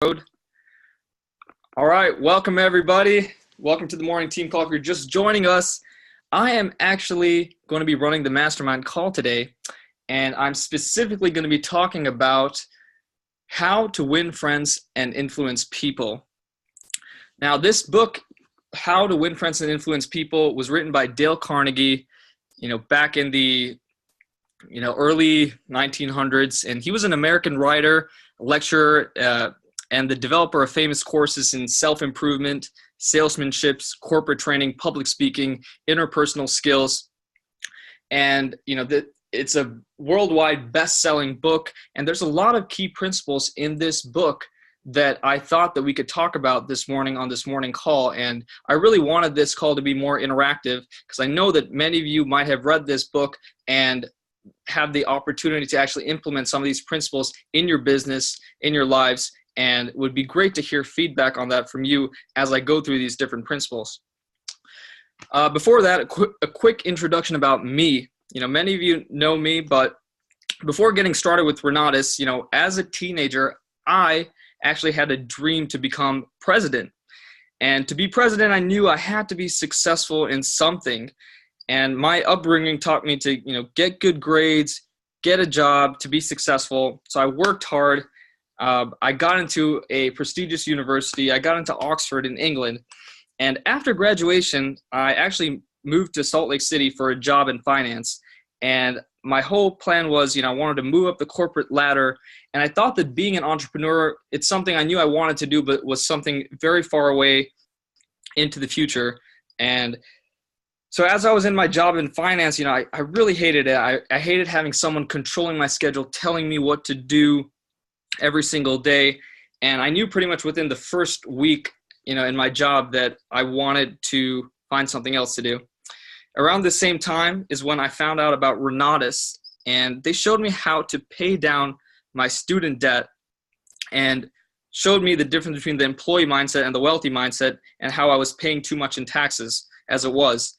Road. All right, welcome everybody. Welcome to the morning team call. If you're just joining us, I am actually going to be running the Mastermind call today, and I'm specifically going to be talking about how to win friends and influence people. Now, this book, How to Win Friends and Influence People, was written by Dale Carnegie, back in the early 1900s, and he was an American writer, lecturer, and the developer of famous courses in self-improvement, salesmanship, corporate training, public speaking, interpersonal skills. And, it's a worldwide best-selling book. And there's a lot of key principles in this book that I thought that we could talk about this morning on this morning call. And I really wanted this call to be more interactive because I know that many of you might have read this book and have the opportunity to actually implement some of these principles in your business, in your lives. And it would be great to hear feedback on that from you as I go through these different principles. Before that, a quick introduction about me. Many of you know me, but before getting started with Renatus, as a teenager, I actually had a dream to become president. And to be president, I knew I had to be successful in something. And my upbringing taught me to, get good grades, get a job, to be successful. So I worked hard. I got into a prestigious university. I got into Oxford in England. And after graduation, I actually moved to Salt Lake City for a job in finance. And my whole plan was, I wanted to move up the corporate ladder. And I thought that being an entrepreneur, it's something I knew I wanted to do, but was something very far away into the future. And so as I was in my job in finance, I really hated it. I hated having someone controlling my schedule, telling me what to do every single day. And I knew pretty much within the first week, in my job that I wanted to find something else to do. Around the same time is when I found out about Renatus, and they showed me how to pay down my student debt and showed me the difference between the employee mindset and the wealthy mindset and how I was paying too much in taxes as it was.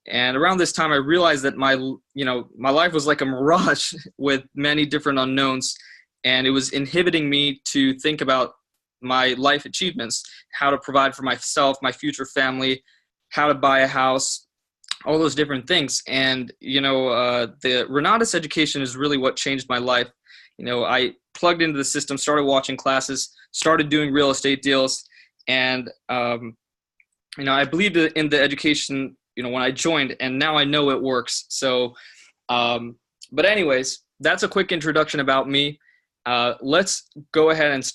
And around this time, I realized that my life was like a mirage with many different unknowns. And it was inhibiting me to think about my life achievements, how to provide for myself, my future family, how to buy a house, all those different things. And, the Renatus education is really what changed my life. I plugged into the system, started watching classes, started doing real estate deals. And, I believed in the education, when I joined, and now I know it works. So, but anyways, that's a quick introduction about me. Let's go ahead and,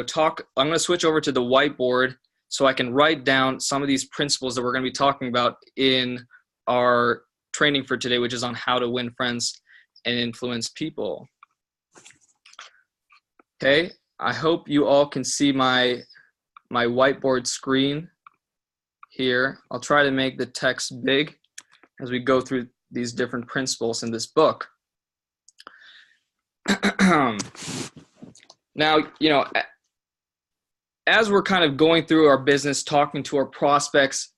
talk. I'm going to switch over to the whiteboard so I can write down some of these principles that we're going to be talking about in our training for today, which is on how to win friends and influence people. Okay. I hope you all can see my whiteboard screen here. I'll try to make the text big as we go through these different principles in this book. Now, as we're kind of going through our business, talking to our prospects,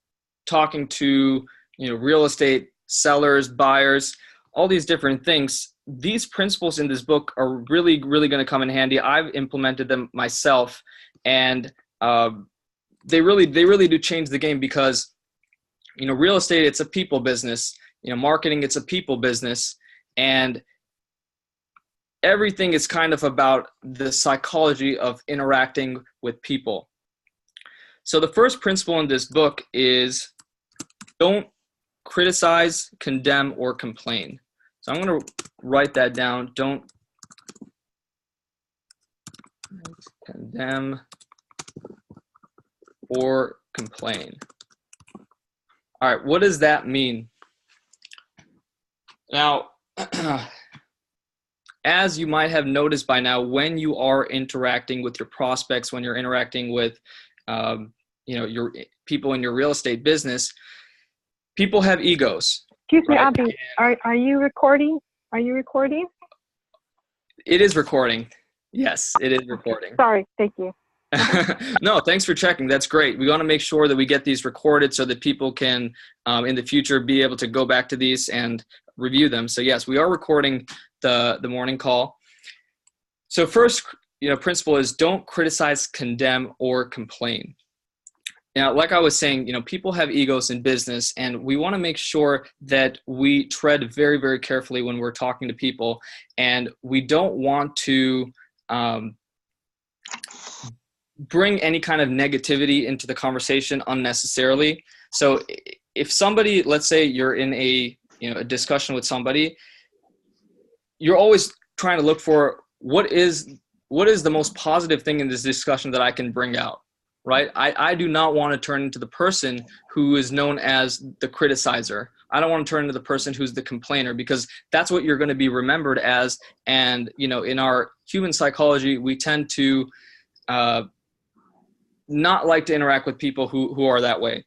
talking to, real estate sellers, buyers, all these different things, these principles in this book are really, really going to come in handy. I've implemented them myself, and they really do change the game because, real estate, it's a people business. Marketing, it's a people business. And everything is kind of about the psychology of interacting with people. So the first principle in this book is don't criticize, condemn, or complain. So I'm going to write that down. Don't condemn or complain. All right, what does that mean? Now, as you might have noticed by now, when you are interacting with your prospects, when you're interacting with, your people in your real estate business, people have egos. Excuse me, right? Abhi, are you recording? Are you recording? It is recording. Yes, it is recording. Sorry, thank you. No, thanks for checking. That's great. We want to make sure that we get these recorded so that people can, in the future, be able to go back to these and review them. So yes, we are recording the morning call. So first, principle is don't criticize, condemn, or complain. Now, like I was saying, people have egos in business, and we want to make sure that we tread very, very carefully when we're talking to people, and we don't want to bring any kind of negativity into the conversation unnecessarily. So if somebody, let's say you're in a discussion with somebody, you're always trying to look for what is the most positive thing in this discussion that I can bring out, right? I do not want to turn into the person who is known as the criticizer. I don't want to turn into the person who's the complainer, because that's what you're going to be remembered as. And, in our human psychology, we tend to not like to interact with people who are that way.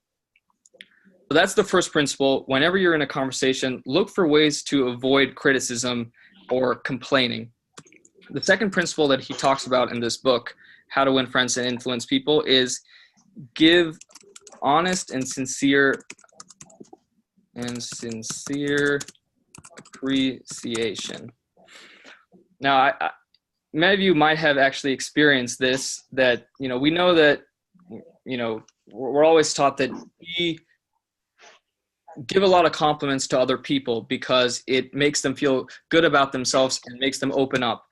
So that's the first principle. Whenever you're in a conversation, look for ways to avoid criticism or complaining. The second principle that he talks about in this book, How to Win Friends and Influence People, is give honest and sincere appreciation. Now, many of you might have actually experienced this, that, we know that, we're always taught that we give a lot of compliments to other people because it makes them feel good about themselves and makes them open up.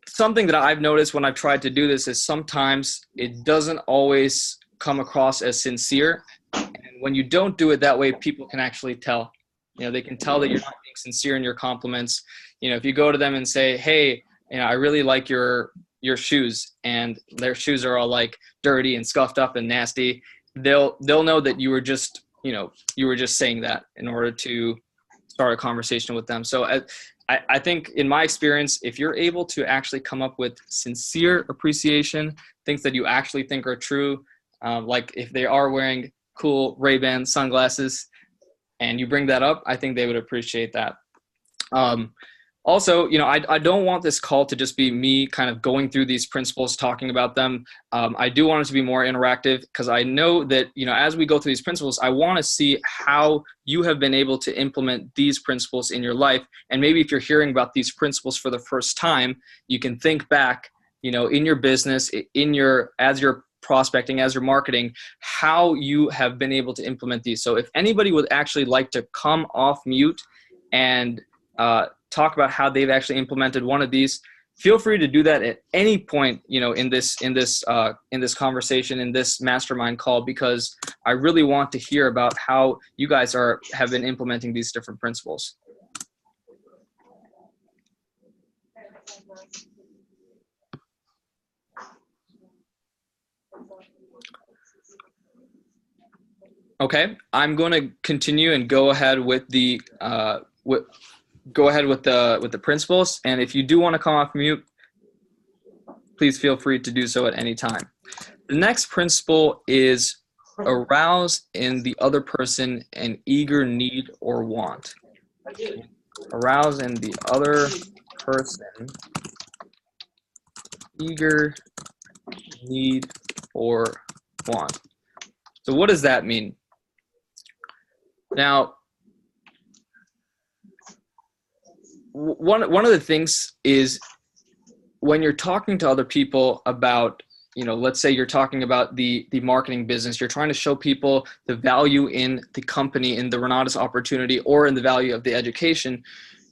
Something that I've noticed when I've tried to do this is sometimes it doesn't always come across as sincere. And when you don't do it that way, people can actually tell. They can tell that you're not being sincere in your compliments. If you go to them and say, hey, I really like your shoes, and their shoes are all like dirty and scuffed up and nasty, they'll know that you were just saying that in order to start a conversation with them. So I think in my experience, if you're able to actually come up with sincere appreciation, things that you actually think are true, like if they are wearing cool Ray-Ban sunglasses and you bring that up, I think they would appreciate that. Also, I don't want this call to just be me kind of going through these principles, talking about them. I do want it to be more interactive, because I know that, as we go through these principles, I want to see how you have been able to implement these principles in your life. And maybe if you're hearing about these principles for the first time, you can think back, in your business, as you're prospecting, as you're marketing, how you have been able to implement these. So if anybody would actually like to come off mute and talk about how they've actually implemented one of these, feel free to do that at any point, in this conversation, in this mastermind call, because I really want to hear about how you guys have been implementing these different principles. Okay, I'm going to continue and go ahead with the principles. And if you do want to come off mute, please feel free to do so at any time. The next principle is arouse in the other person an eager need or want. Arouse in the other person eager need or want. So what does that mean? Now, one of the things is when you're talking to other people about, let's say you're talking about the marketing business, you're trying to show people the value in the company, in the Renatus opportunity, or in the value of the education,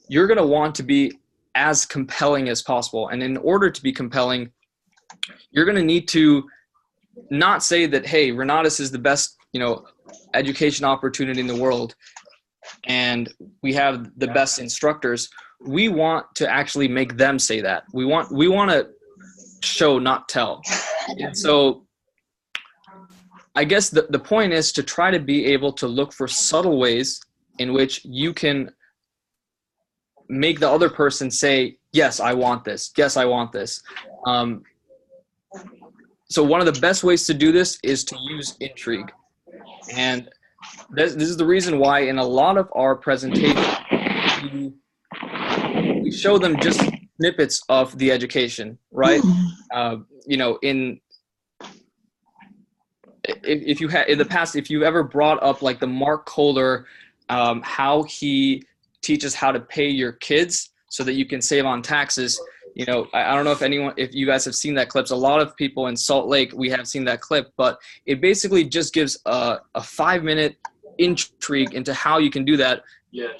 you're going to want to be as compelling as possible. And in order to be compelling, you're going to need to not say that, hey, Renatus is the best, education opportunity in the world, and we have the best instructors. We want to actually make them say that. We want to show, not tell. And so I guess the point is to try to be able to look for subtle ways in which you can make the other person say, yes, I want this. Yes, I want this. So one of the best ways to do this is to use intrigue. And this is the reason why in a lot of our presentations, we show them just snippets of the education, right? If you had in the past, if you've ever brought up like the Mark Kohler, how he teaches how to pay your kids so that you can save on taxes, I don't know if you guys have seen that clips. A lot of people in Salt Lake, we have seen that clip, but it basically just gives a 5-minute intrigue into how you can do that,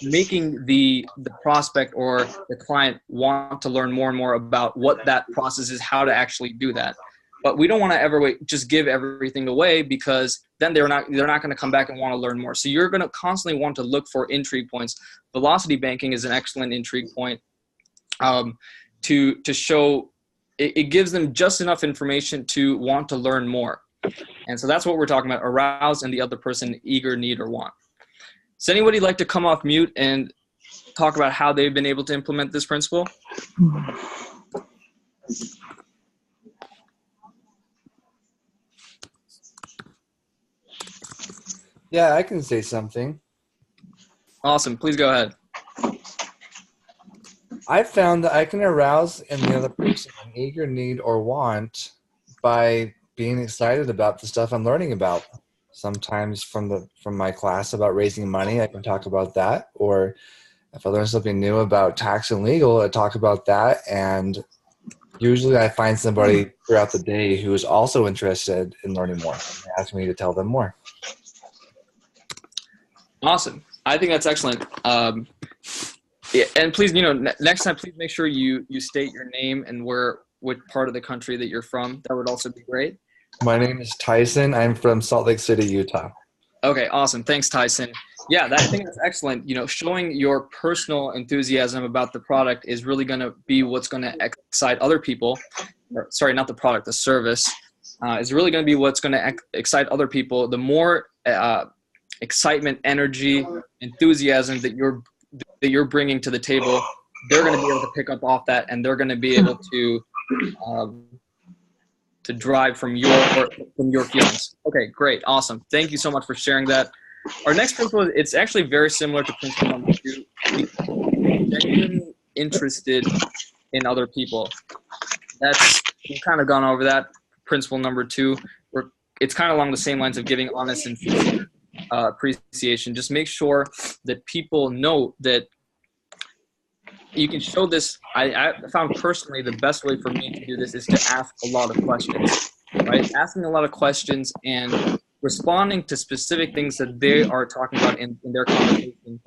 making the prospect or the client want to learn more and more about what that process is, how to actually do that. But we don't want to just give everything away, because then they're not going to come back and want to learn more. So you're going to constantly want to look for intrigue points. Velocity banking is an excellent intrigue point. To show it gives them just enough information to want to learn more. And so that's what we're talking about: arouse and the other person eager, need, or want. Does anybody like to come off mute and talk about how they've been able to implement this principle? Yeah, I can say something. Awesome. Please go ahead. I found that I can arouse in the other person an eager need or want by being excited about the stuff I'm learning about. Sometimes from my class about raising money, I can talk about that. Or if I learn something new about tax and legal, I talk about that. And usually I find somebody throughout the day who is also interested in learning more. They ask me to tell them more. Awesome. I think that's excellent. Yeah, and please, next time, please make sure you state your name and what part of the country that you're from. That would also be great. My name is Tyson. I'm from Salt Lake City, Utah. Okay, awesome. Thanks, Tyson. Yeah, I think that's excellent. Showing your personal enthusiasm about the product is really going to be what's going to excite other people. Sorry, not the product, the service is really going to be what's going to excite other people. The more excitement, energy, enthusiasm that you're bringing to the table, they're going to be able to pick up off that, and they're going to be able to drive from your feelings. Okay, great, awesome. Thank you so much for sharing that. Our next principle, it's actually very similar to principle number 2. Be genuinely interested in other people. We've kind of gone over that. Principle number 2, it's kind of along the same lines of giving honest and sincere appreciation. Just make sure that people know that you can show this. I found personally the best way for me to do this is to ask a lot of questions, right? Asking a lot of questions and responding to specific things that they are talking about in their conversation.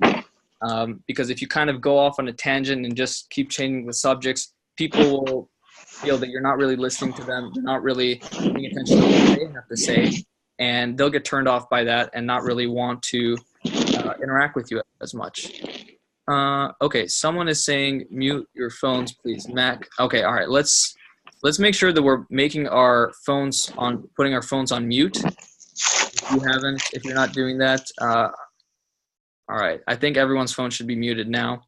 Because if you kind of go off on a tangent and just keep changing the subjects, people will feel that you're not really listening to them. You're not really paying attention to what they have to say. And they'll get turned off by that and not really want to interact with you as much. Okay, someone is saying mute your phones, please, Mac. Okay, all right. Let's make sure that we're putting our phones on mute. If you're not doing that, all right. I think everyone's phone should be muted now.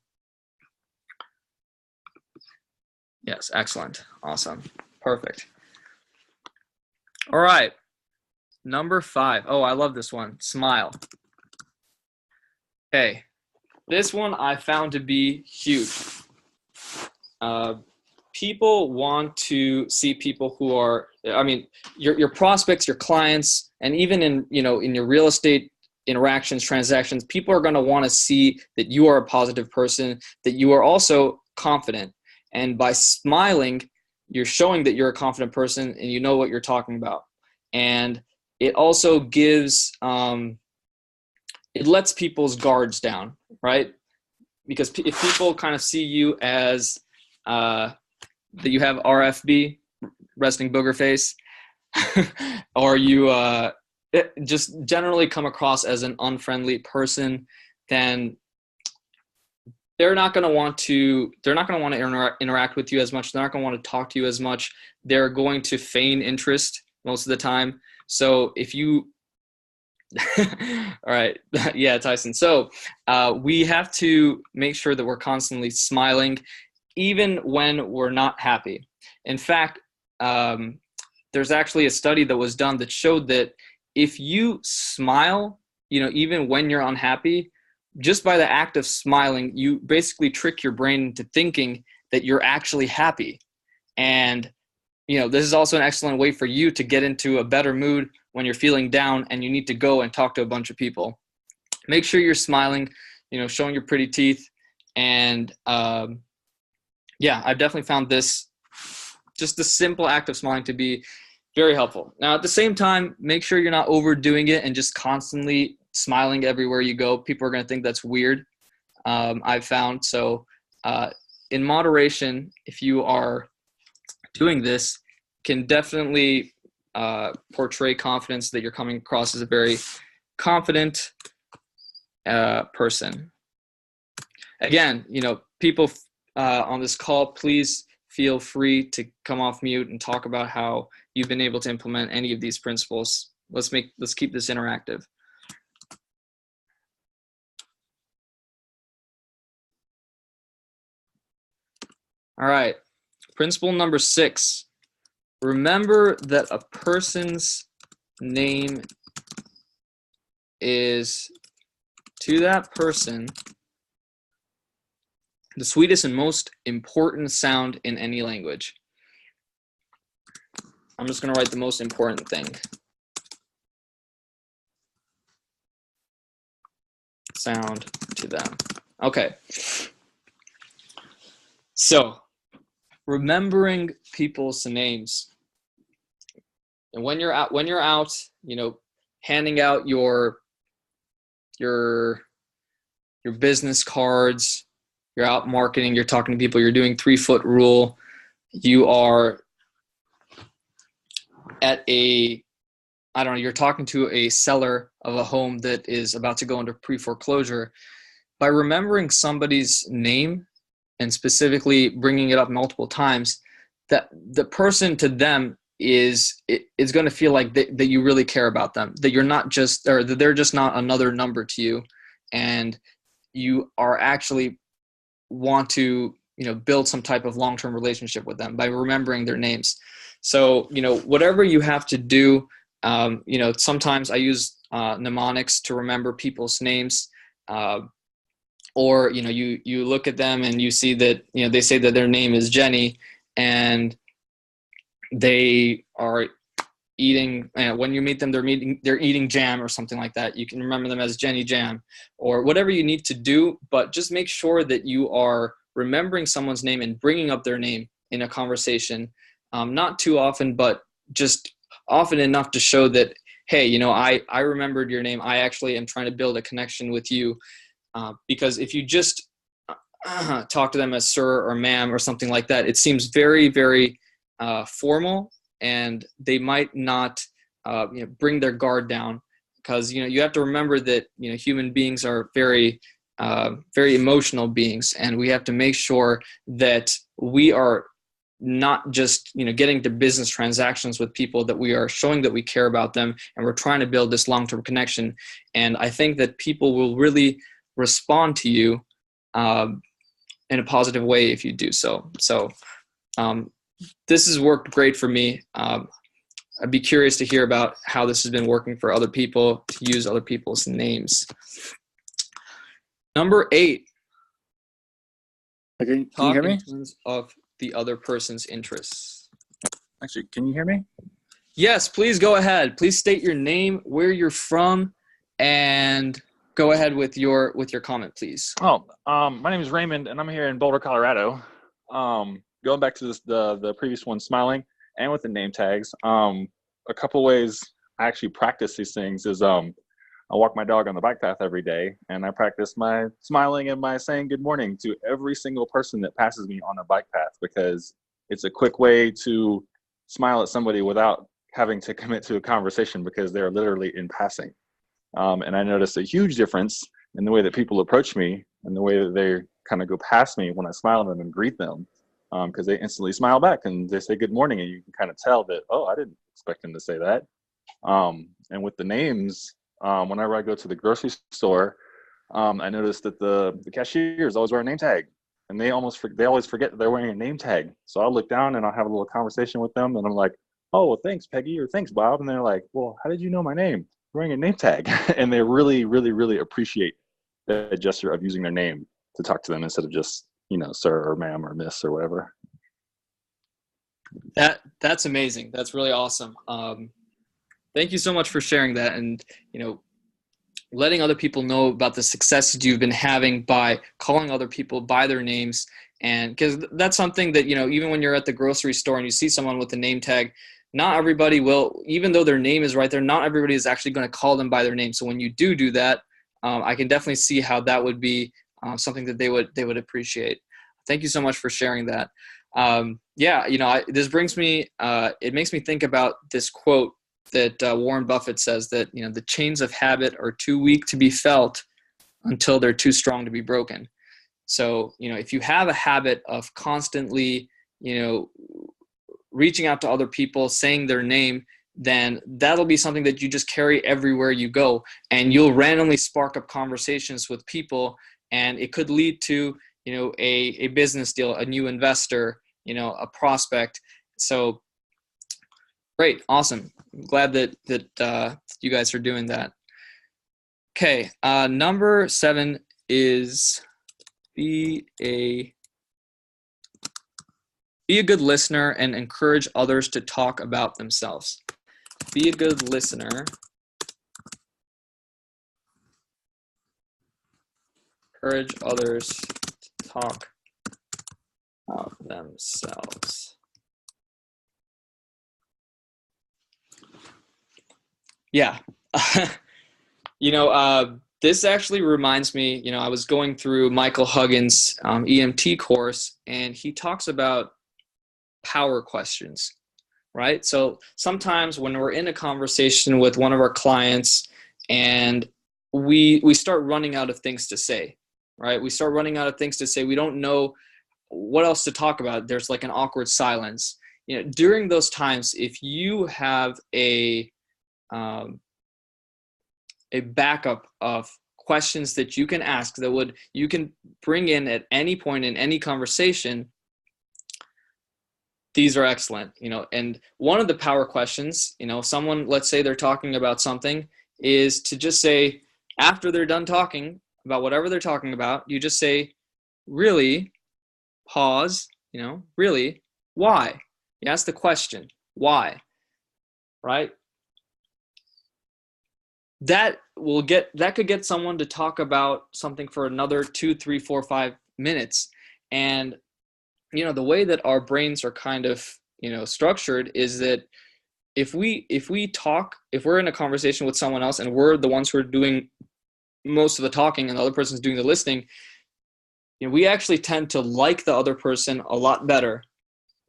Yes, excellent, awesome, perfect. All right. Number 5. Oh, I love this one. Smile. Okay. This one I found to be huge. People want to see people who are, your prospects, your clients, and even in your real estate interactions, transactions, people are going to want to see that you are a positive person, that you are also confident. And by smiling, you're showing that you're a confident person and you know what you're talking about. And it also gives, it lets people's guards down, right? Because if people kind of see you as that you have RFB, resting booger face, or you just generally come across as an unfriendly person, then they're not going to want to interact with you as much. They're not going to want to talk to you as much. They're going to feign interest most of the time. So if you, all right. Yeah, Tyson. So we have to make sure that we're constantly smiling, even when we're not happy. In fact, there's actually a study that was done that showed that if you smile, even when you're unhappy, just by the act of smiling, you basically trick your brain into thinking that you're actually happy. And this is also an excellent way for you to get into a better mood when you're feeling down and you need to go and talk to a bunch of people. Make sure you're smiling, showing your pretty teeth, and yeah, I've definitely found this, just the simple act of smiling, to be very helpful. Now, at the same time, make sure you're not overdoing it and just constantly smiling everywhere you go. People are going to think that's weird. I've found. So in moderation, if you are doing this, can definitely portray confidence, that you're coming across as a very confident person. Again, people on this call, please feel free to come off mute and talk about how you've been able to implement any of these principles. Let's keep this interactive. All right. Principle number 6. Remember that a person's name is, to that person, the sweetest and most important sound in any language. I'm just going to write the most important thing. Sound to them. Okay. So, remembering people's names. And when you're out, handing out your business cards, you're out marketing, you're talking to people, you're doing 3-foot rule, you are you're talking to a seller of a home that is about to go into pre-foreclosure. By remembering somebody's name and specifically bringing it up multiple times, that the person to them is going to feel like that you really care about them, that you're not just, or that they're just not another number to you, and you are actually want to build some type of long-term relationship with them by remembering their names. So whatever you have to do, sometimes I use mnemonics to remember people's names, or you look at them and you see that they say that their name is Jenny, and they are eating, when you meet them, they're eating jam or something like that. You can remember them as Jenny Jam, or whatever you need to do, but just make sure that you are remembering someone's name and bringing up their name in a conversation, not too often, but just often enough to show that, hey, I remembered your name. I actually am trying to build a connection with you, because if you just talk to them as sir or ma'am or something like that, it seems very, very formal, and they might not bring their guard down, because you have to remember that human beings are very very emotional beings, and we have to make sure that we are not just getting to business transactions with people, that we are showing that we care about them and we're trying to build this long-term connection. And I think that people will really respond to you in a positive way if you do so. So this has worked great for me. I'd be curious to hear about how this has been working for other people, to use other people's names. Number 8. Okay, can you hear me? In terms of the other person's interests. Actually, can you hear me? Yes, please go ahead. Please state your name, where you're from, and go ahead with your comment, please. My name is Raymond, and I'm here in Boulder, Colorado. Going back to the previous one, smiling, and with the name tags. A couple ways I actually practice these things is I walk my dog on the bike path every day, and I practice my smiling and my saying good morning to every single person that passes me on a bike path, because it's a quick way to smile at somebody without having to commit to a conversation, because they're literally in passing. And I noticed a huge difference in the way that people approach me and the way that they kind of go past me when I smile at them and greet them, because they instantly smile back and they say good morning, and you can kind of tell that, oh, I didn't expect them to say that. And with the names, whenever I go to the grocery store, I noticed that the cashiers always wear a name tag, and they always forget that they're wearing a name tag. So I'll look down and I'll have a little conversation with them, and I'm like, oh, well, thanks, Peggy, or thanks, Bob. And they're like, well, how did you know my name? I'm wearing a name tag. And they really, really, really appreciate the gesture of using their name to talk to them instead of just, sir or ma'am or miss or whatever. That's amazing. That's really awesome. Thank you so much for sharing that, and letting other people know about the successes you've been having by calling other people by their names And because that's something that, even when you're at the grocery store and you see someone with a name tag, not everybody will, even though their name is right there, not everybody is actually going to call them by their name. So when you do that, I can definitely see how that would be something that they would appreciate. Thank you so much for sharing that. This brings me, it makes me think about this quote that Warren Buffett says that, the chains of habit are too weak to be felt until they're too strong to be broken. So, if you have a habit of constantly, reaching out to other people, saying their name, then that'll be something that you just carry everywhere you go, and you'll randomly spark up conversations with people, and it could lead to, a business deal, a new investor, a prospect. So great. Awesome. I'm glad that you guys are doing that. Okay. Number 7 is be a good listener and encourage others to talk about themselves. Be a good listener. Encourage others to talk about themselves. Yeah. This actually reminds me, I was going through Michael Huggins' EMT course, and he talks about power questions, right? So sometimes when we're in a conversation with one of our clients and we start running out of things to say, right? We start running out of things to say. We don't know what else to talk about. There's like an awkward silence. During those times, if you have a backup of questions that you can ask you can bring in at any point in any conversation, these are excellent. And one of the power questions, someone, let's say they're talking about something, is to just say, after they're done talking about whatever they're talking about, you just say, really, pause, really, why? You ask the question, why, right? That could get someone to talk about something for another 2, 3, 4, 5 minutes. And, the way that our brains are kind of, structured is that if we're in a conversation with someone else and we're the ones who are doing most of the talking and the other person's doing the listening, we actually tend to like the other person a lot better,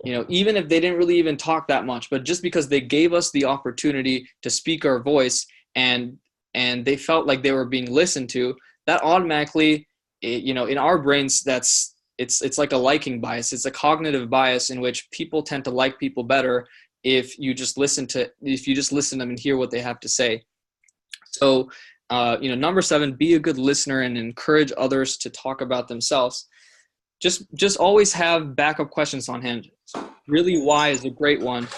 even if they didn't really even talk that much, but just because they gave us the opportunity to speak our voice and they felt like they were being listened to, that automatically, in our brains, it's like a liking bias. It's a cognitive bias in which people tend to like people better if you just listen to them and hear what they have to say. So, number 7, be a good listener and encourage others to talk about themselves. Just always have backup questions on hand. Really, why is a great one.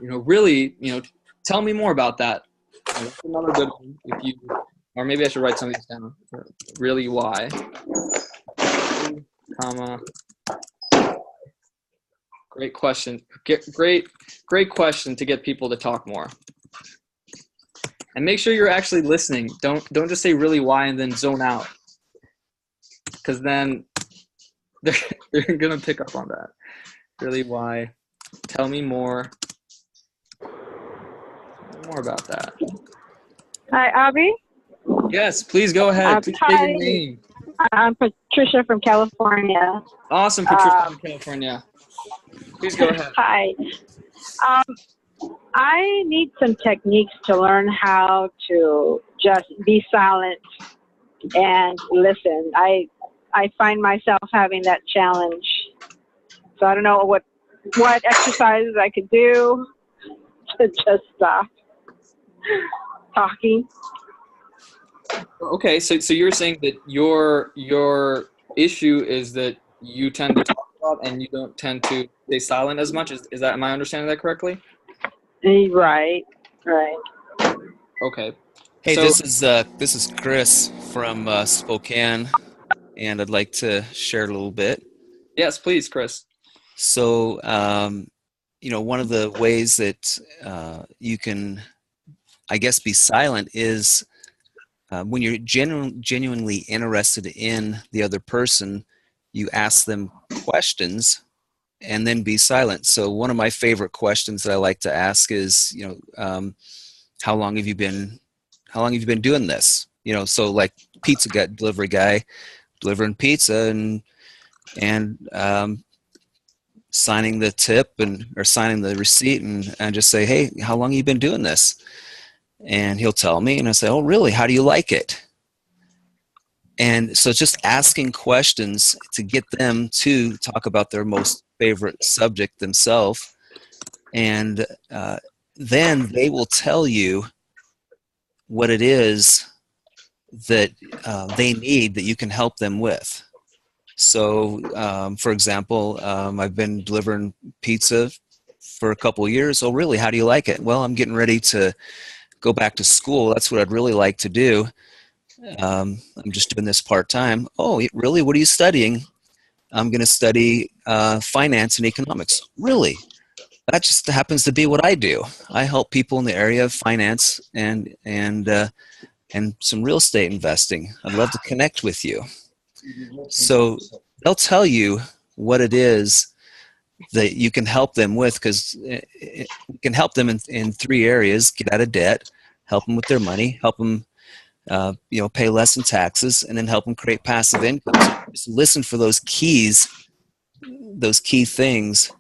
Really, tell me more about that. That's another good one. Or maybe I should write some of these down. Really, why? Comma. Great question. Great question to get people to talk more. And make sure you're actually listening. Don't just say really why and then zone out, because then they're gonna pick up on that. Really why? Tell me more about that. Hi, Abhi. Yes, please go ahead. Please say your name. I'm Patricia from California. Awesome, Patricia from California. Please go ahead. Hi. I need some techniques to learn how to just be silent and listen. I find myself having that challenge. So I don't know what exercises I could do to just stop talking. Okay, so you're saying that your issue is that you tend to talk a lot and you don't tend to stay silent as much. Is that, am I understanding that correctly? Right. Okay. Hey, So, this is Chris from Spokane, and I'd like to share a little bit. yes, please, Chris. So, one of the ways that you can, I guess, be silent is when you're genuinely interested in the other person, you ask them questions and then be silent. So one of my favorite questions that I like to ask is, how long have you been doing this? So like delivery guy delivering pizza and signing the tip or signing the receipt and just say, hey, how long have you been doing this? And he'll tell me, and I say, oh, really? How do you like it? And so just asking questions to get them to talk about their most favorite subject themselves. And then they will tell you what it is that they need that you can help them with. So, for example, I've been delivering pizza for a couple of years. Oh, really? How do you like it? Well, I'm getting ready to go back to school. That's what I'd really like to do. I'm just doing this part-time. Oh, really? What are you studying? I'm going to study finance and economics. Really? That just happens to be what I do. I help people in the area of finance and some real estate investing. I'd love to connect with you. So they'll tell you what it is that you can help them with, because it can help them in three areas: get out of debt, help them with their money, help them pay less in taxes, and then help them create passive income. So just listen for those key things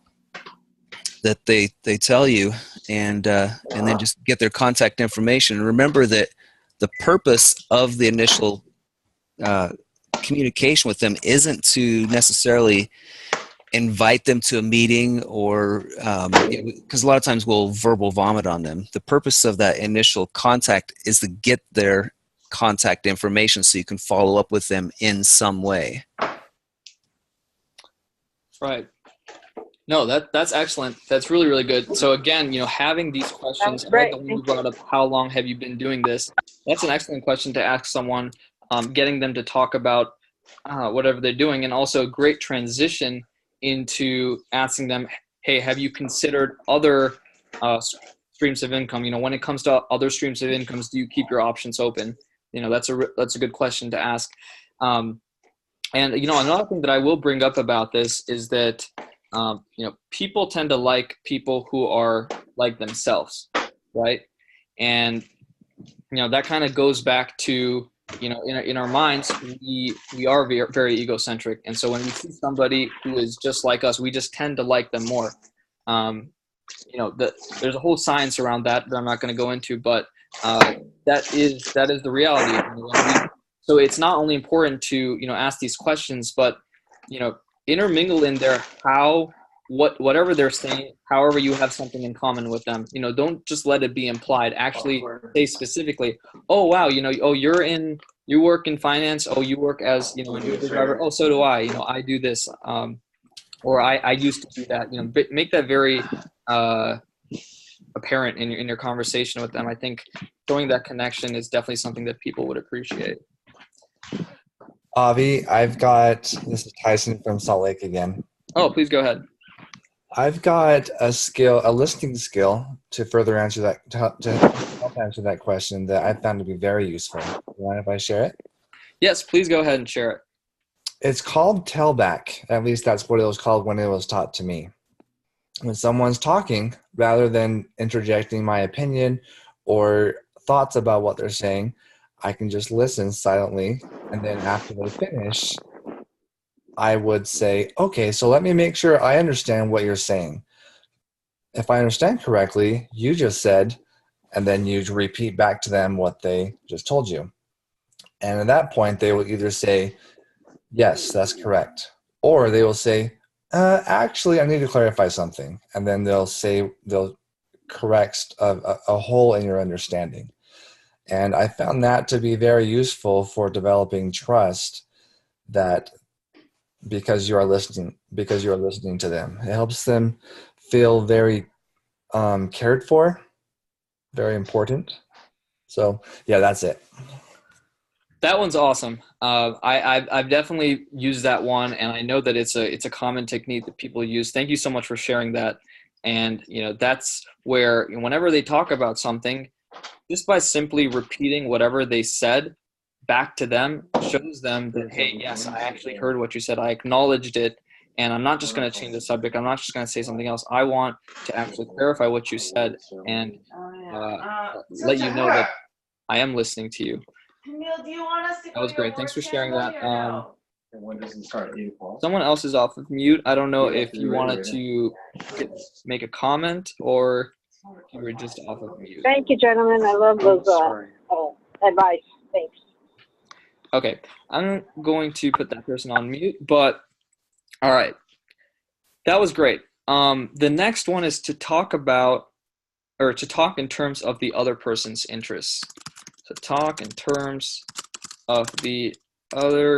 that they tell you, and then just get their contact information. And remember that the purpose of the initial communication with them isn't to necessarily invite them to a meeting, or because a lot of times we'll verbal vomit on them. The purpose of that initial contact is to get their contact information so you can follow up with them in some way. Right. No, that's excellent. That's really, really good. So again, having these questions, like the one you brought up, how long have you been doing this? That's an excellent question to ask someone, getting them to talk about whatever they're doing, and also a great transition into asking them, hey, have you considered other streams of income? When it comes to other streams of incomes, do you keep your options open? That's a good question to ask. And another thing that I will bring up about this is that people tend to like people who are like themselves, right? And that kind of goes back to in our minds, we are very, very egocentric, and so when we see somebody who is just like us, we just tend to like them more. There's a whole science around that I'm not going to go into, but that is the reality. So it's not only important to ask these questions, but intermingle in there whatever they're saying, however you have something in common with them. Don't just let it be implied. Actually say specifically, oh wow, you work in finance, oh you work as an Uber driver, oh so do I, I do this, or I used to do that. Make that very apparent in your conversation with them. I think showing that connection is definitely something that people would appreciate. Abhi, this is Tyson from Salt Lake again. Oh, please go ahead. I've got a listening skill to further answer that, to help answer that question that I found to be very useful. You mind if I share it? Yes, please go ahead and share it. It's called tailback. At least that's what it was called when it was taught to me. When someone's talking, rather than interjecting my opinion or thoughts about what they're saying, I can just listen silently, and then after they finish, I would say, okay, so let me make sure I understand what you're saying. If I understand correctly, you just said, and then you repeat back to them what they just told you. And at that point, they will either say, yes, that's correct. Or they will say, actually, I need to clarify something. And then they'll correct a hole in your understanding. And I found that to be very useful for developing trust, that because you are listening to them. It helps them feel very cared for, very important. So yeah, that's it. That one's awesome. I've definitely used that one, and I know that it's a common technique that people use. Thank you so much for sharing that. And that's where whenever they talk about something, just by simply repeating whatever they said, back to them shows them that, hey, yes, I actually heard what you said. I acknowledged it. And I'm not just going to change the subject. I'm not just going to say something else. I want to actually clarify what you said and let you know that I am listening to you. Camille, do you want us to That go was to your great. Thanks for work sharing that. family or no? And when does it start? 8 o'clock? Someone else is off of mute. I don't know Yeah, if you wanted to make a comment or if you were just off of mute. Thank you, gentlemen. I love those advice. Thanks. Okay, I'm going to put that person on mute, but all right. That was great. The next one is to talk about, or to talk in terms of the other person's interests. So talk in terms of the other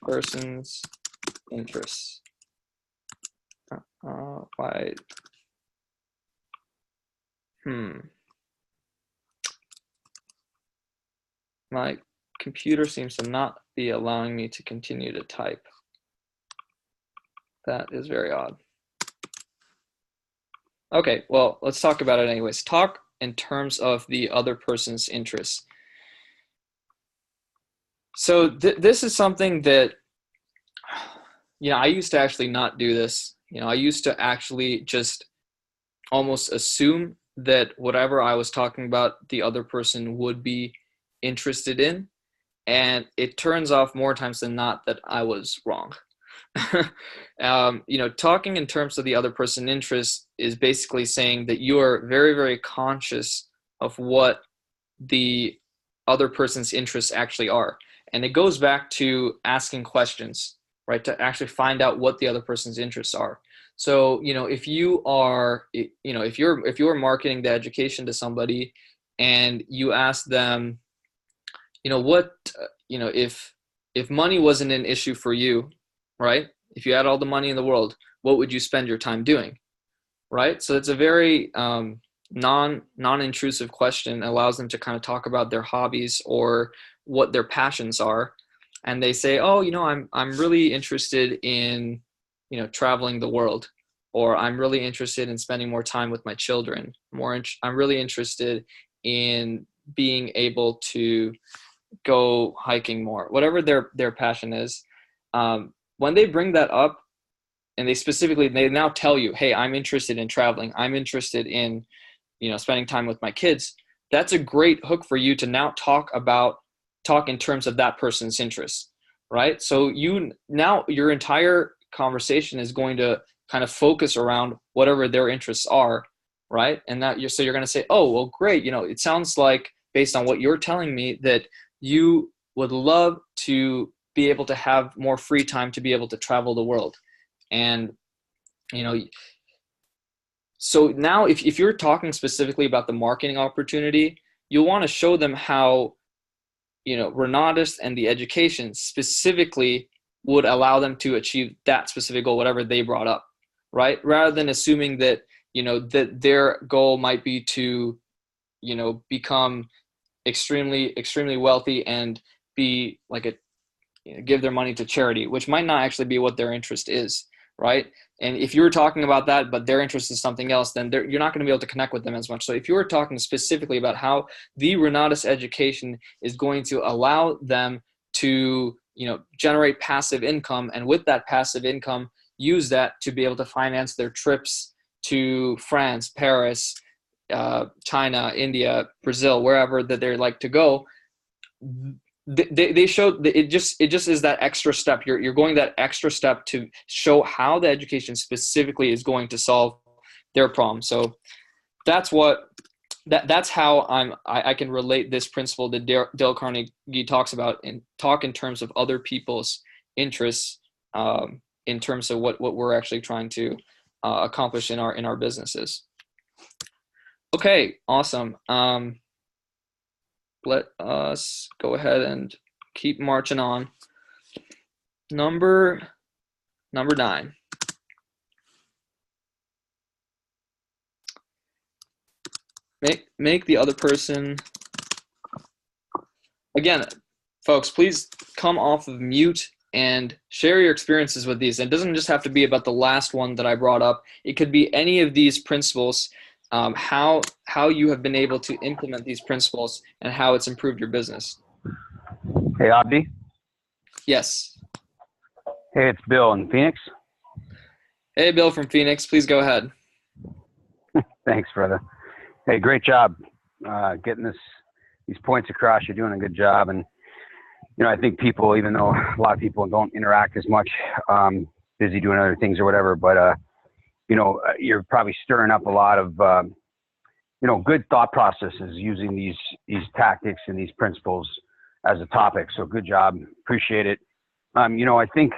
person's interests. Why? My computer seems to not be allowing me to continue to type. That is very odd. Okay, well, let's talk about it anyways. Talk in terms of the other person's interests. So this is something that, I used to actually not do this. I used to actually just almost assume that whatever I was talking about, the other person would be interested in. And it turns off more times than not that I was wrong. Talking in terms of the other person's interests is basically saying that you are very, very conscious of what the other person's interests actually are. And it goes back to asking questions, right? To actually find out what the other person's interests are. So, if you are, if you're marketing the education to somebody and you ask them, if money wasn't an issue for you, right? If you had all the money in the world, what would you spend your time doing, right? So it's a very non-intrusive question. It allows them to kind of talk about their hobbies or what their passions are, and they say, oh, I'm really interested in traveling the world, or I'm really interested in spending more time with my children. I'm really interested in being able to go hiking more, whatever their passion is. When they bring that up and they now tell you, hey, I'm interested in traveling, I'm interested in spending time with my kids, that's a great hook for you to now talk in terms of that person's interests, right? So your entire conversation is going to kind of focus around whatever their interests are, right? And so you're going to say, oh, well, great, it sounds like, based on what you're telling me, that you would love to be able to have more free time to be able to travel the world. And, so now if you're talking specifically about the marketing opportunity, you'll want to show them how, Renatus and the education specifically would allow them to achieve that specific goal, whatever they brought up, right? Rather than assuming that, that their goal might be to, become extremely, extremely wealthy and be like give their money to charity, which might not actually be what their interest is, right? And if you're talking about that, but their interest is something else, then you're not going to be able to connect with them as much. So if you were talking specifically about how the Renatus education is going to allow them to, generate passive income, and with that passive income, use that to be able to finance their trips to France, Paris, China, India, Brazil, wherever that they like to go, they show that it just is that extra step. You're going that extra step to show how the education specifically is going to solve their problem. So that's how I can relate this principle that Dale Carnegie talks about, and talk in terms of other people's interests, in terms of what we're actually trying to accomplish in our businesses. Okay, awesome. Let us go ahead and keep marching on. Number 9. Make the other person, again, folks, please come off of mute and share your experiences with these. It doesn't just have to be about the last one that I brought up. It could be any of these principles, how you have been able to implement these principles and how it's improved your business. Hey, Abhi. Yes. Hey, it's Bill in Phoenix. Hey, Bill from Phoenix. Please go ahead. Thanks, brother. Hey, great job getting these points across. You're doing a good job. And, I think people, even though a lot of people don't interact as much, busy doing other things or whatever, but, you're probably stirring up a lot of, good thought processes using these tactics and these principles as a topic. So good job. Appreciate it. I think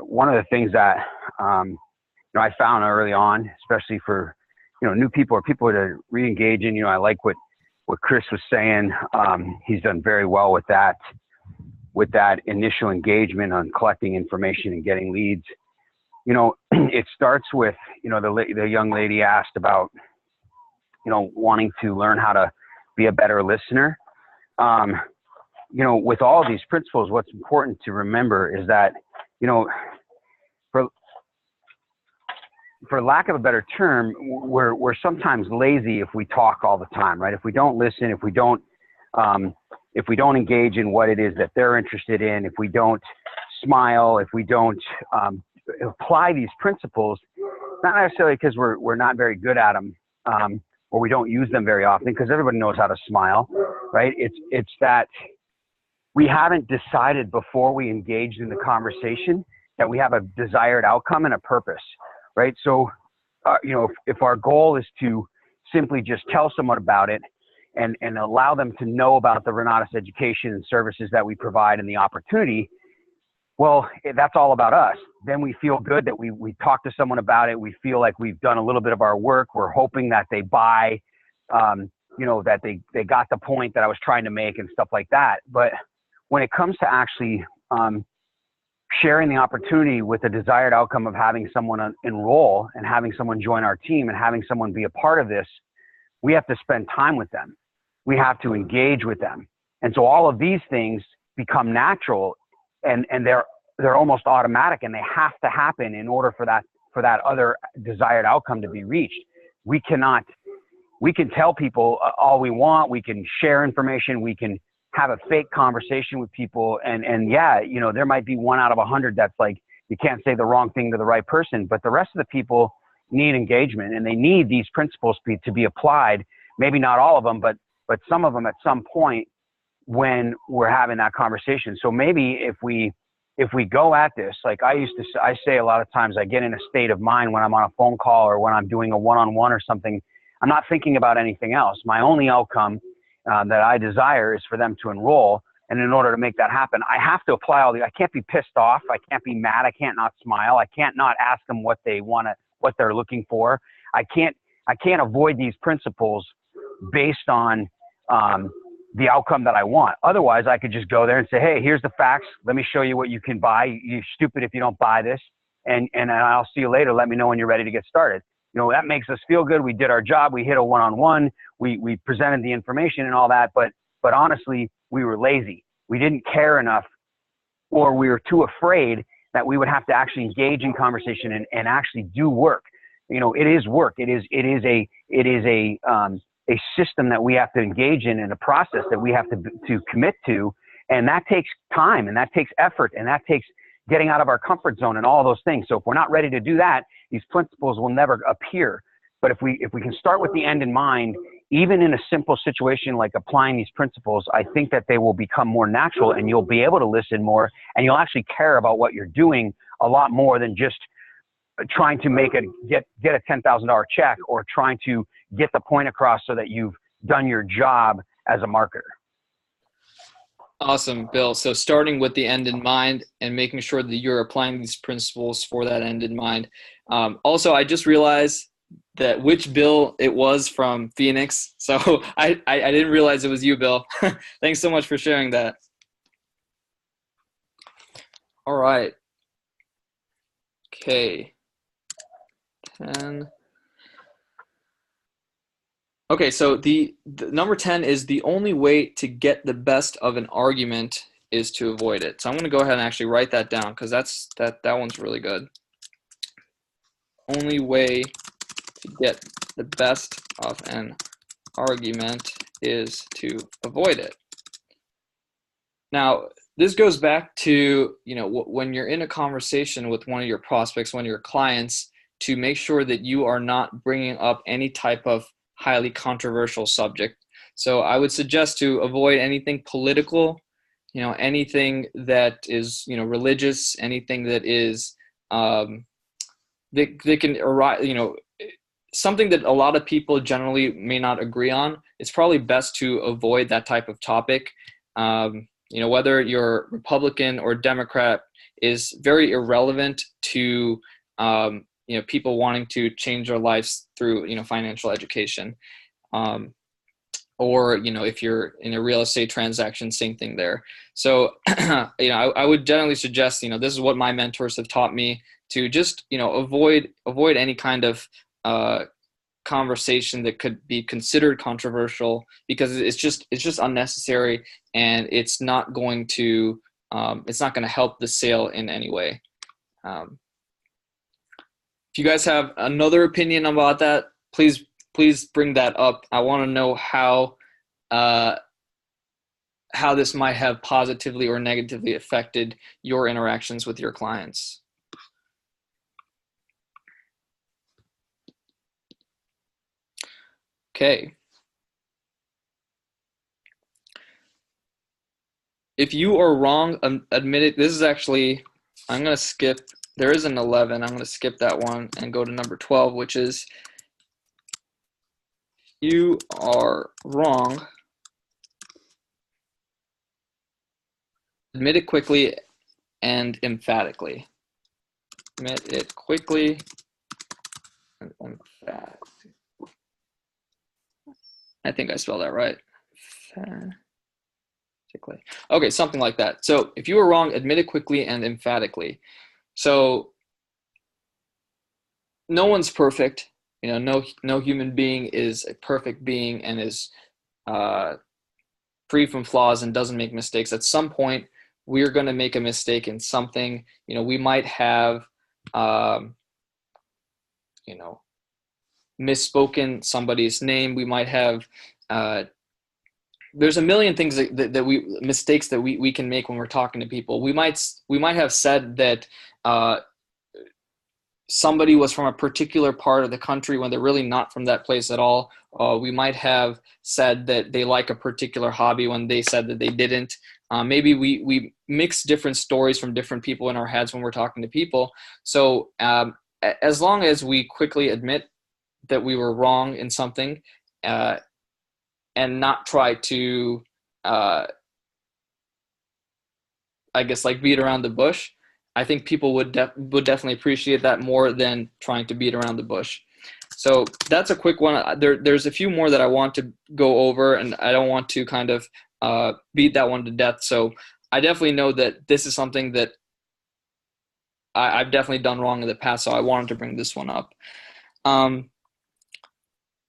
one of the things that, I found early on, especially for, new people or people that are re-engaging, I like what Chris was saying. He's done very well with that initial engagement on collecting information and getting leads. It starts with, the young lady asked about, wanting to learn how to be a better listener. With all of these principles, what's important to remember is that, for lack of a better term, we're sometimes lazy if we talk all the time, right? If we don't listen, if we don't engage in what it is that they're interested in, if we don't smile, if we don't apply these principles, not necessarily because we're not very good at them, or we don't use them very often, because everybody knows how to smile, right? It's that we haven't decided before we engaged in the conversation that we have a desired outcome and a purpose. Right. So, if our goal is to simply just tell someone about it and allow them to know about the Renatus education and services that we provide and the opportunity, well, that's all about us. Then we feel good that we talk to someone about it. We feel like we've done a little bit of our work. We're hoping that they buy, that they got the point that I was trying to make and stuff like that. But when it comes to actually, sharing the opportunity with the desired outcome of having someone enroll and having someone join our team and having someone be a part of this, we have to spend time with them. We have to engage with them. And so all of these things become natural and they're almost automatic, and they have to happen in order for that other desired outcome to be reached. We can tell people all we want. We can share information. We can have a fake conversation with people. And yeah, there might be 1 out of 100 that's like, you can't say the wrong thing to the right person, but the rest of the people need engagement, and they need these principles to be applied. Maybe not all of them, but some of them at some point when we're having that conversation. So maybe if we go at this, like I say a lot of times, I get in a state of mind when I'm on a phone call or when I'm doing a one-on-one or something. I'm not thinking about anything else. My only outcome that I desire is for them to enroll. And in order to make that happen, I have to apply I can't be pissed off. I can't be mad. I can't not smile. I can't not ask them what they're looking for. I can't avoid these principles based on the outcome that I want. Otherwise, I could just go there and say, hey, here's the facts. Let me show you what you can buy. You're stupid if you don't buy this. And I'll see you later. Let me know when you're ready to get started. That makes us feel good. We did our job. We hit a one-on-one. We presented the information and all that. But honestly, we were lazy. We didn't care enough, or we were too afraid that we would have to actually engage in conversation and actually do work. It is work. It is a system that we have to engage in and a process that we have to commit to. And that takes time, and that takes effort, and that takes getting out of our comfort zone and all those things. So if we're not ready to do that, these principles will never appear. But if we can start with the end in mind, even in a simple situation like applying these principles, I think that they will become more natural, and you'll be able to listen more, and you'll actually care about what you're doing a lot more than just trying to get a $10,000 check or trying to get the point across so that you've done your job as a marketer. Awesome, Bill. So starting with the end in mind and making sure that you're applying these principles for that end in mind. Also, I just realized that which Bill it was from Phoenix. So I didn't realize it was you, Bill. Thanks so much for sharing that. All right. Okay. 10. Okay, so the number 10 is the only way to get the best of an argument is to avoid it. So I'm going to go ahead and actually write that down because that one's really good. Only way to get the best of an argument is to avoid it. Now, this goes back to, when you're in a conversation with one of your prospects, one of your clients, to make sure that you are not bringing up any type of highly controversial subject. So I would suggest to avoid anything political, anything that is, religious, anything that is, that can arise, something that a lot of people generally may not agree on. It's probably best to avoid that type of topic. Whether you're Republican or Democrat is very irrelevant to, people wanting to change their lives through, financial education. Or, if you're in a real estate transaction, same thing there. So, I would generally suggest, this is what my mentors have taught me, to just, avoid any kind of conversation that could be considered controversial, because it's just unnecessary, and it's not going to help the sale in any way. If you guys have another opinion about that, please bring that up. I want to know how this might have positively or negatively affected your interactions with your clients. Okay. If you are wrong, admit it. This is actually, I'm going to skip. There is an 11. I'm going to skip that one and go to number 12, which is, you are wrong. Admit it quickly and emphatically. Admit it quickly and emphatically. I think I spelled that right. Okay, something like that. So if you were wrong, admit it quickly and emphatically. So no one's perfect. No human being is a perfect being and is free from flaws and doesn't make mistakes. At some point, we're going to make a mistake in something. We might have, misspoken somebody's name. We might have, there's a million things mistakes that we can make when we're talking to people. We might have said that somebody was from a particular part of the country when they're really not from that place at all. We might have said that they like a particular hobby when they said that they didn't. Maybe we mix different stories from different people in our heads when we're talking to people. So as long as we quickly admit that we were wrong in something, and not try to, I guess, beat around the bush, I think people would definitely appreciate that more than trying to beat around the bush. So that's a quick one. There's a few more that I want to go over, and I don't want to kind of beat that one to death. So I definitely know that this is something that I've definitely done wrong in the past, so I wanted to bring this one up.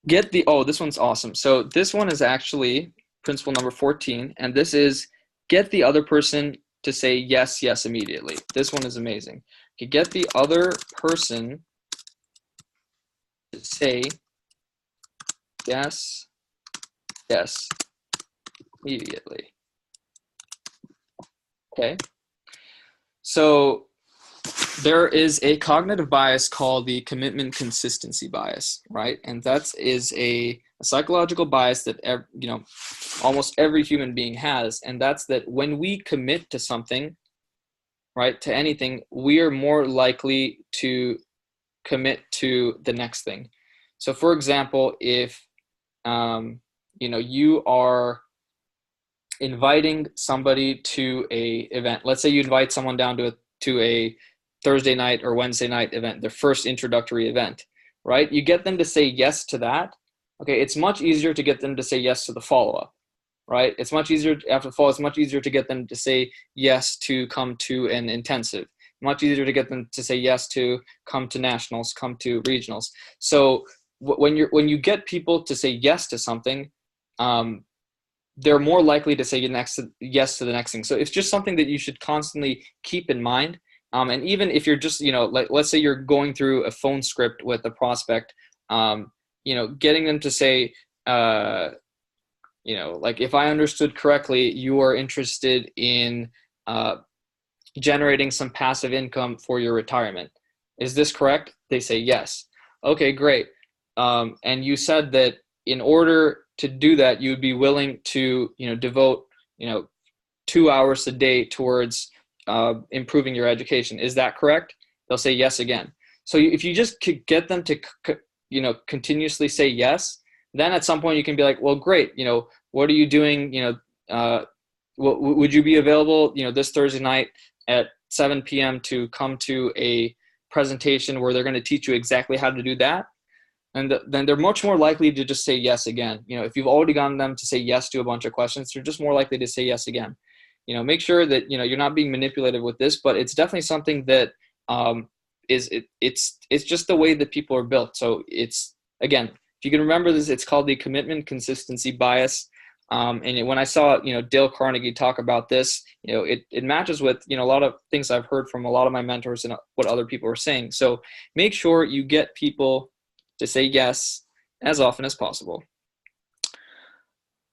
This one's awesome. So this one is actually principle number 14, and this is get the other person to say yes immediately. This one is amazing. Okay, get the other person to say yes immediately. Okay. So there is a cognitive bias called the commitment consistency bias, right? And that is a psychological bias that almost every human being has, and that's that when we commit to something, right, to anything, we are more likely to commit to the next thing. So, for example, if you are inviting somebody to a event, let's say you invite someone down to a Thursday night or Wednesday night event, their first introductory event, right? You get them to say yes to that. Okay, it's much easier to get them to say yes to the follow-up, right? It's much easier after the follow. It's much easier to get them to say yes to come to an intensive. Much easier to get them to say yes to come to nationals, come to regionals. So when you get people to say yes to something, they're more likely to say yes to the next thing. So it's just something that you should constantly keep in mind. And even if you're just, let's say you're going through a phone script with a prospect, getting them to say, if I understood correctly, you are interested in generating some passive income for your retirement. Is this correct? They say yes. Okay, great. And you said that in order to do that, you would be willing to, devote, 2 hours a day towards improving your education. Is that correct? They'll say yes again. So if you just could get them to, continuously say yes, then at some point you can be like, well, great. What are you doing? Would you be available, this Thursday night at 7 p.m. to come to a presentation where they're going to teach you exactly how to do that? And then they're much more likely to just say yes again. If you've already gotten them to say yes to a bunch of questions, they're just more likely to say yes again. Make sure that, you're not being manipulative with this, but it's definitely something that it's just the way that people are built. So it's, again, if you can remember this, it's called the commitment consistency bias. And when I saw, Dale Carnegie talk about this, it matches with, a lot of things I've heard from a lot of my mentors and what other people are saying. So make sure you get people to say yes as often as possible.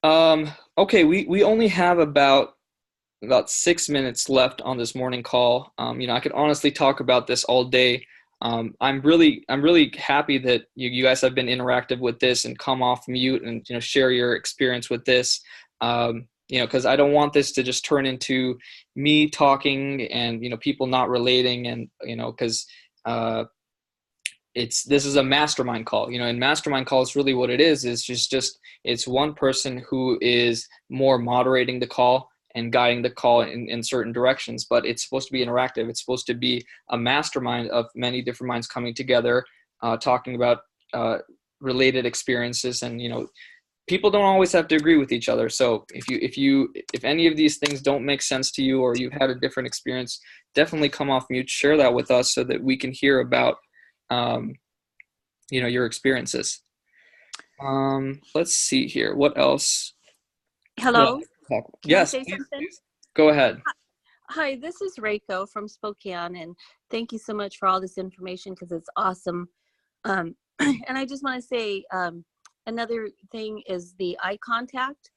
Okay, we only have about 6 minutes left on this morning call. I could honestly talk about this all day. I'm really happy that you guys have been interactive with this and come off mute and share your experience with this. Because I don't want this to just turn into me talking and people not relating, and because this is a mastermind call. And mastermind calls, really what it is just it's one person who is more moderating the call and guiding the call in certain directions, but it's supposed to be interactive. It's supposed to be a mastermind of many different minds coming together, talking about related experiences. And people don't always have to agree with each other. So if any of these things don't make sense to you, or you've had a different experience, definitely come off mute, share that with us so that we can hear about your experiences. Let's see here. What else? Hello. Yes. Can I say something? Go ahead. Hi, this is Reiko from Spokane, and thank you so much for all this information because it's awesome. And I just want to say another thing is the eye contact,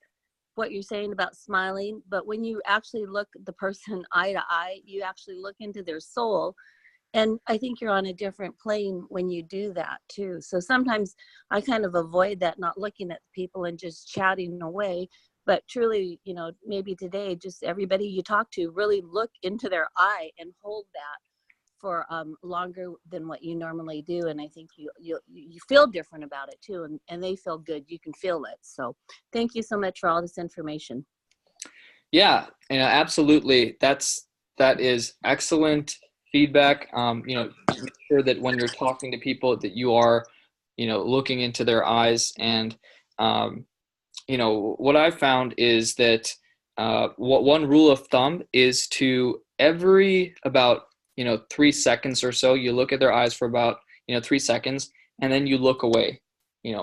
what you're saying about smiling, but when you actually look the person eye to eye, you actually look into their soul. And I think you're on a different plane when you do that too. So sometimes I kind of avoid that, not looking at people and just chatting away. But truly, maybe today, just everybody you talk to, really look into their eye and hold that for longer than what you normally do. And I think you feel different about it too. And they feel good. You can feel it. So thank you so much for all this information. Yeah, absolutely. That is excellent feedback. Make sure that when you're talking to people that you are, looking into their eyes. And what I've found is that one rule of thumb is to every about 3 seconds or so, you look at their eyes for about 3 seconds, and then you look away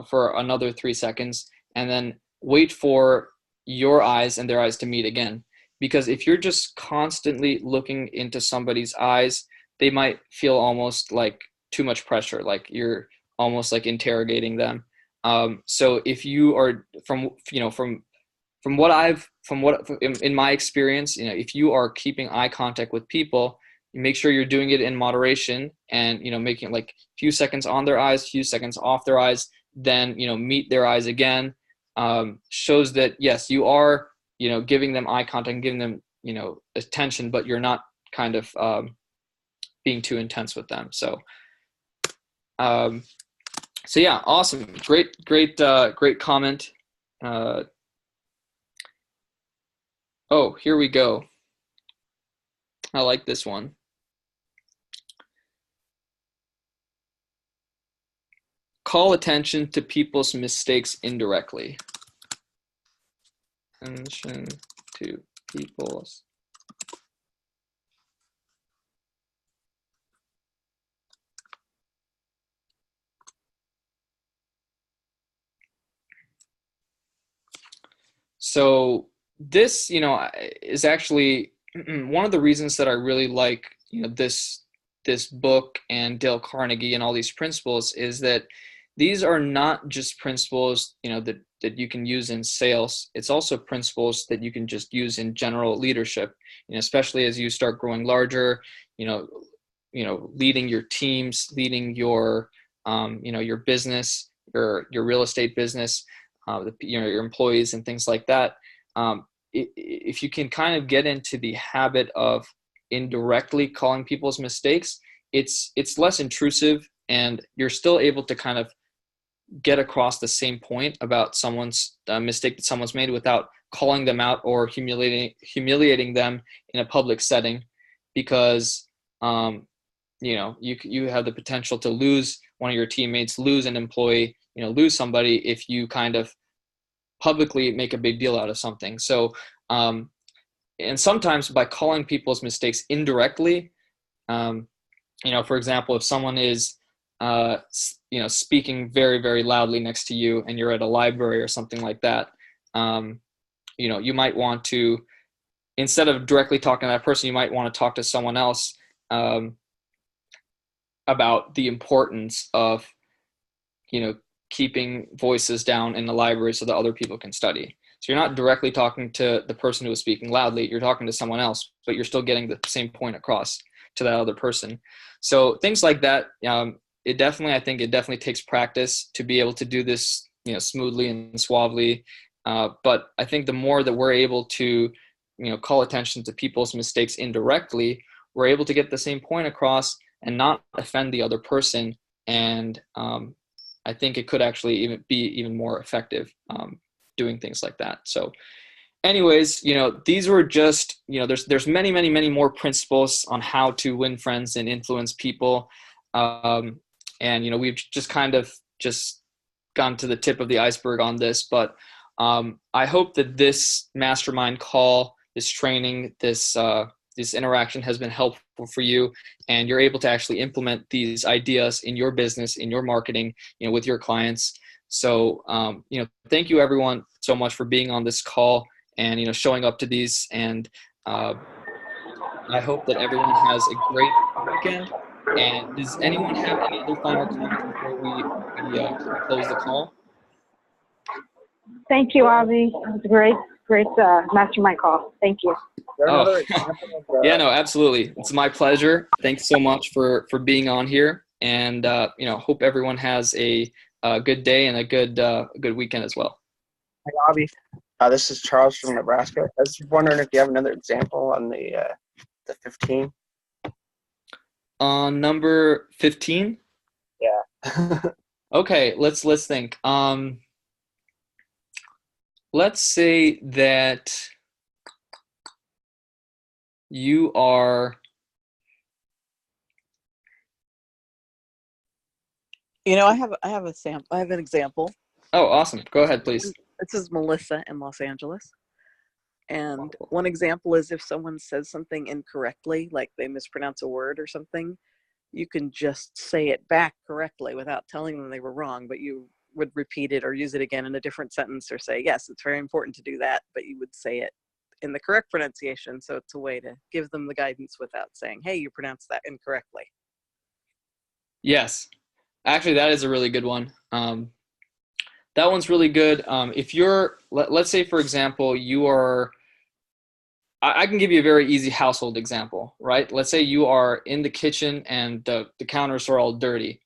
for another 3 seconds, and then wait for your eyes and their eyes to meet again. Because if you're just constantly looking into somebody's eyes, they might feel almost like too much pressure, like you're almost like interrogating them. So if you are in my experience, if you are keeping eye contact with people, you make sure you're doing it in moderation and, making like a few seconds on their eyes, few seconds off their eyes, then, meet their eyes again, shows that yes, you are, giving them eye contact and giving them, attention, but you're not kind of, being too intense with them. So yeah, awesome. Great comment. Oh, here we go. I like this one. Call attention to people's mistakes indirectly. Attention to people's. So this, is actually one of the reasons that I really like, this book and Dale Carnegie and all these principles is that these are not just principles, that you can use in sales. It's also principles that you can just use in general leadership, especially as you start growing larger, leading your teams, leading your, your business, your real estate business, your employees and things like that. If you can kind of get into the habit of indirectly calling people's mistakes, it's less intrusive, and you're still able to kind of get across the same point about someone's mistake that someone's made without calling them out or humiliating them in a public setting, because you have the potential to lose one of your teammates, lose an employee, lose somebody if you kind of publicly make a big deal out of something. So and sometimes by calling people's mistakes indirectly, for example, if someone is speaking very, very loudly next to you and you're at a library or something like that, you might want to, instead of directly talking to that person, you might want to talk to someone else about the importance of, keeping voices down in the library so that other people can study. So you're not directly talking to the person who is speaking loudly, you're talking to someone else, but you're still getting the same point across to that other person. So things like that, I think it definitely takes practice to be able to do this, smoothly and suavely. But I think the more that we're able to, call attention to people's mistakes indirectly, we're able to get the same point across and not offend the other person. And I think it could actually be even more effective doing things like that. So anyways, these were just, there's many, many, many more principles on how to win friends and influence people. And, we've just kind of just gone to the tip of the iceberg on this, but I hope that this mastermind call, this training, this interaction has been helpful for you, and you're able to actually implement these ideas in your business, in your marketing, with your clients. So, thank you everyone so much for being on this call and, showing up to these. And I hope that everyone has a great weekend. And does anyone have any other final comments before we close the call? Thank you, Abhi. It was a great mastermind call. Thank you. Oh, yeah, no, absolutely. It's my pleasure. Thanks so much for being on here. And, hope everyone has a good day and a good weekend as well. Hi, Abhi. This is Charles from Nebraska. I was wondering if you have another example on the 15. On number 15? Yeah. Okay, let's think. Let's say that you are. I have an example. Oh, awesome. Go ahead, please. This is Melissa in Los Angeles. And one example is if someone says something incorrectly, like they mispronounce a word or something, you can just say it back correctly without telling them they were wrong, but you would repeat it or use it again in a different sentence, or say, yes, it's very important to do that, but you would say it in the correct pronunciation. So it's a way to give them the guidance without saying, hey, you pronounced that incorrectly. Yes. Actually, that is a really good one. That one's really good. If you're, let's say, for example, you are, I can give you a very easy household example, right? Let's say you are in the kitchen and the counters are all dirty.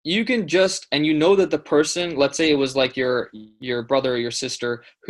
You can just, and that the person, let's say it was like your brother or your sister who